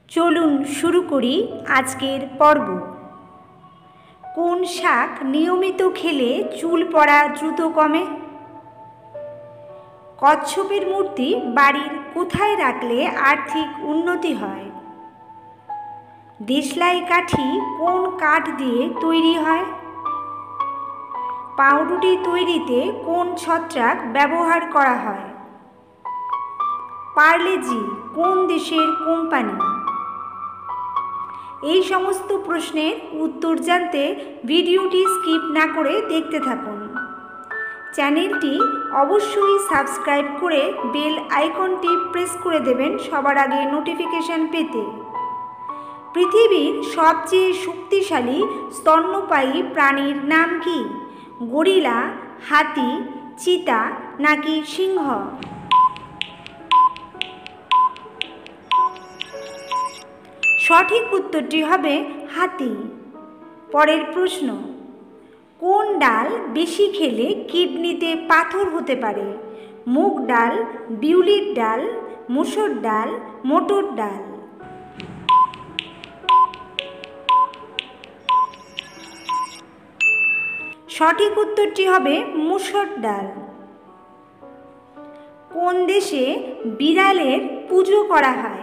চলুন শুরু করি আজকের পর্ব। কোন শাক নিয়মিত খেলে চুল পড়া দ্রুত কমে? কচ্ছপের মূর্তি বাড়ির কোথায় রাখলে আর্থিক উন্নতি হয়? দেশলাই কাঠি কোন কাঠ দিয়ে তৈরি হয়? পাউরুটি তৈরিতে কোন ছত্রাক ব্যবহার করা হয়? পার্লে-জি কোন দেশের কোম্পানি? এই সমস্ত প্রশ্নের উত্তর জানতে ভিডিওটি স্কিপ না করে দেখতে থাকুন। চ্যানেলটি অবশ্যই সাবস্ক্রাইব করে বেল আইকনটি প্রেস করে দেবেন সবার আগে নোটিফিকেশন পেতে। পৃথিবীর সবচেয়ে শক্তিশালী স্তন্যপায়ী প্রাণীর নাম কি? গরিলা, হাতি, চিতা নাকি সিংহ? সঠিক উত্তরটি হবে হাতি। পরের প্রশ্ন, কোন ডাল বেশি খেলে কিডনিতে পাথর হতে পারে? মুগ ডাল, বিউলির ডাল, মুসুর ডাল, মটর ডাল? সঠিক উত্তরটি হবে মুসুর ডাল। কোন দেশে বিড়ালের পুজো করা হয়?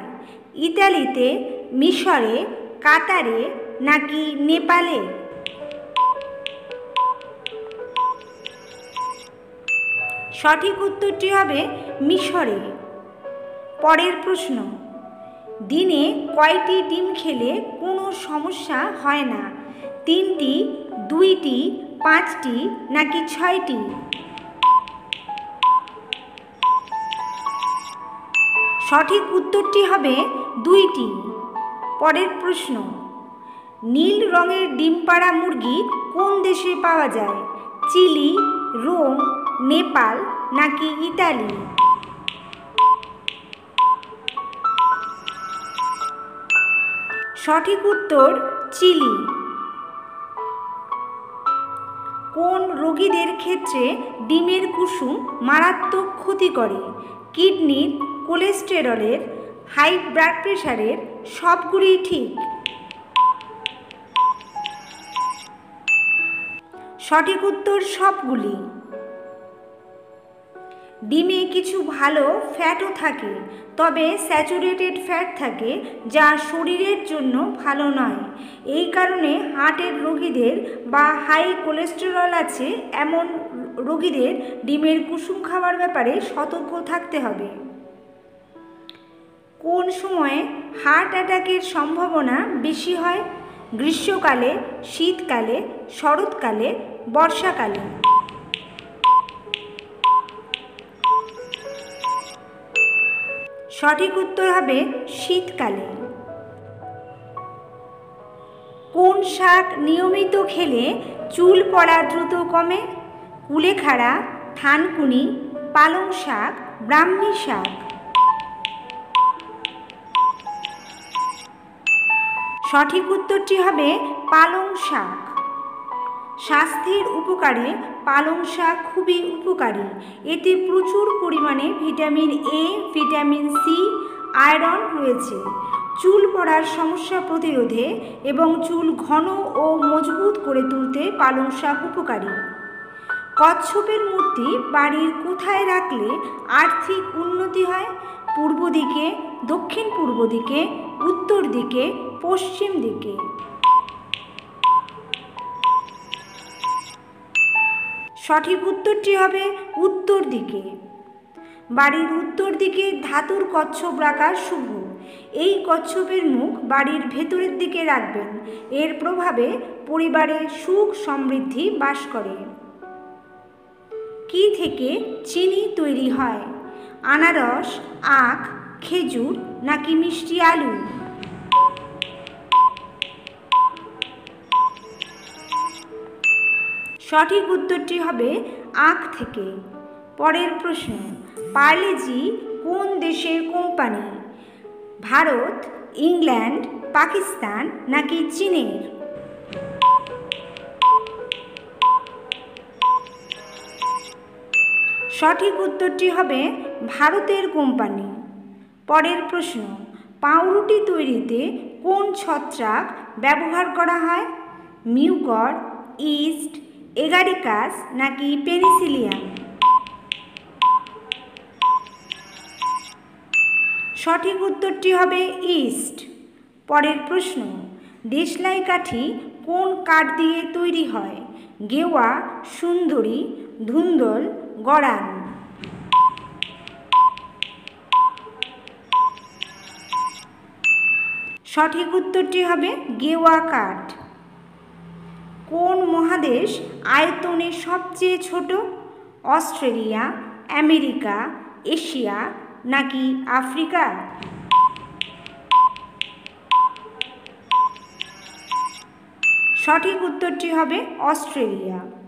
ইতালিতে, মিশরে, কাতারে নাকি নেপালে? সঠিক উত্তরটি হবে মিশরে। পরের প্রশ্ন, দিনে কয়টি ডিম খেলে কোনো সমস্যা হয় না? 3টি, 2টি, 5টি নাকি 6টি? সঠিক উত্তরটি হবে 2টি। পরের প্রশ্ন, নীল রঙের ডিম পাড়া মুরগি কোন দেশে পাওয়া যায়? চিলি, রোম, নেপাল নাকি ইতালি? সঠিক উত্তর চিলি। কোন রোগীদের ক্ষেত্রে ডিমের কুসুম মারাত্মক ক্ষতি করে? কিডনির, কোলেস্টেরলের, হাই ব্লাড প্রেশারের, সবগুলিই ঠিক? সঠিক উত্তর সবগুলি। ডিমে কিছু ভালো ফ্যাটও থাকে, তবে স্যাচুরেটেড ফ্যাট থাকে যা শরীরের জন্য ভালো নয়। এই কারণে হার্টের রোগীদের বা হাই কোলেস্টেরল আছে এমন রোগীদের ডিমের কুসুম খাওয়ার ব্যাপারে সতর্ক থাকতে হবে। কোন সময়ে হার্ট অ্যাটাকের সম্ভাবনা বেশি হয়? গ্রীষ্মকালে, শীতকালে, শরৎকালে, বর্ষাকালে? সঠিক উত্তর হবে শীতকালে। কোন শাক নিয়মিত খেলে চুল পড়া দ্রুত কমে? কুলেখাড়া, থানকুনি, পালং শাক, ব্রাহ্মী শাক? সঠিক উত্তরটি হবে পালং শাক। স্বাস্থ্যের উপকারে পালং শাক খুবই উপকারী। এতে প্রচুর পরিমাণে vitamin A, vitamin C, iron রয়েছে। চুল পড়ার সমস্যা প্রতিরোধে এবং চুল ঘন ও মজবুত করে তুলতে পালং শাক উপকারী। কচ্ছপের মূর্তি বাড়ির কোথায় রাখলে আর্থিক উন্নতি হয়? পূর্ব দিকে, দক্ষিণ পূর্ব দিকে, উত্তর দিকে, পশ্চিম দিকে? সঠিক উত্তরটি হবে উত্তর দিকে। বাড়ির উত্তর দিকে ধাতুর কচ্ছপ রাখা শুভ। এই কচ্ছপের মুখ বাড়ির ভেতরের দিকে রাখবেন। এর প্রভাবে পরিবারে সুখ সমৃদ্ধি বাস করে। কি থেকে চিনি তৈরি হয়? আনারস, আখ, খেজুর নাকি মিষ্টি আলু? সঠিক উত্তরটি হবে আখ থেকে। পরের প্রশ্ন, পার্লে-জি কোন দেশের কোম্পানি? ভারত, ইংল্যান্ড, পাকিস্তান নাকি চীনের? সঠিক উত্তরটি হবে ভারতের কোম্পানি। পরের প্রশ্ন, পাউরুটি তৈরিতে কোন ছত্রাক ব্যবহার করা হয়? মিউকর, ইস্ট, এগারিকাস নাকি পেনিসিলিয়াম? সঠিক উত্তরটি হবে ইস্ট। পরের প্রশ্ন, দেশলাই কাঠি কোন কাঠ দিয়ে তৈরি হয়? গেওয়া, সুন্দরী, ধুন্দল, গড়ান? সঠিক উত্তরটি হবে গেওয়া কাঠ। কোন মহাদেশ আয়তনে সবচেয়ে ছোট? অস্ট্রেলিয়া, আমেরিকা, এশিয়া নাকি আফ্রিকা? সঠিক উত্তরটি হবে অস্ট্রেলিয়া।